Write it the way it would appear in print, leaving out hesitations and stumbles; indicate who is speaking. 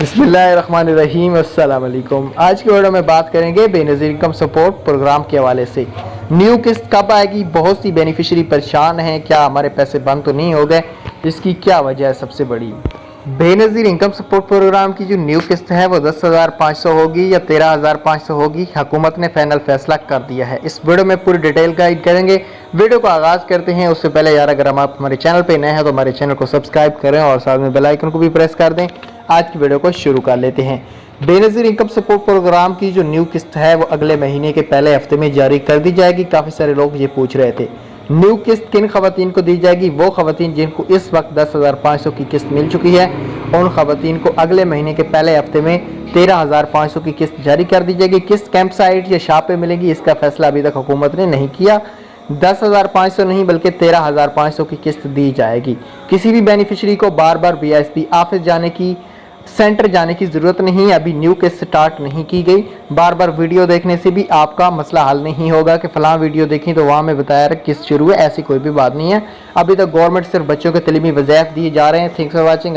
Speaker 1: बिस्मिल्लाहिर्रहमानिर्रहीम अस्सलाम वालेकुम। आज की वीडियो में बात करेंगे बेनज़ीर इनकम सपोर्ट प्रोग्राम के हवाले से। न्यू किस्त कब आएगी, बहुत सी बेनिफिशियरी परेशान हैं, क्या हमारे पैसे बंद तो नहीं हो गए, इसकी क्या वजह है सबसे बड़ी। बेनज़ीर इनकम सपोर्ट प्रोग्राम की जो न्यू किस्त है वो 10,500 होगी या 13,500 होगी, हुकूमत ने फाइनल फैसला कर दिया है। इस वीडियो में पूरी डिटेल गाइड करेंगे। वीडियो को आगाज़ करते हैं उससे पहले यार अगर आप हमारे चैनल पे नए हैं तो हमारे चैनल को सब्सक्राइब करें और साथ में बेल आइकन को भी प्रेस कर दें। आज की वीडियो को शुरू कर लेते हैं। बेनज़ीर इनकम सपोर्ट प्रोग्राम की जो न्यू किस्त है वो अगले महीने के पहले हफ्ते में जारी कर दी जाएगी। काफ़ी सारे लोग ये पूछ रहे थे न्यू किस्त किन खवातीन को दी जाएगी। वो खवातीन जिनको इस वक्त 10,500 की किस्त मिल चुकी है उन खवातीन को अगले महीने के पहले हफ्ते में 13,500 की किस्त जारी कर दी जाएगी। किस्त कैंप साइट या शॉप पे मिलेगी इसका फैसला अभी तक हुकूमत ने नहीं किया। 10,500 नहीं बल्कि 13,500 की किस्त दी जाएगी। किसी भी बेनिफिशियरी को बार बार BISP ऑफिस जाने की, सेंटर जाने की ज़रूरत नहीं। अभी न्यू किस्त स्टार्ट नहीं की गई। बार बार वीडियो देखने से भी आपका मसला हल नहीं होगा कि फ़लाँ वीडियो देखी तो वहाँ में बताया रहा किस्त शुरू है, ऐसी कोई भी बात नहीं है। अभी तक गवर्नमेंट सिर्फ बच्चों के तलीमी वज़ाइफ दिए जा रहे हैं। Thanks for watching.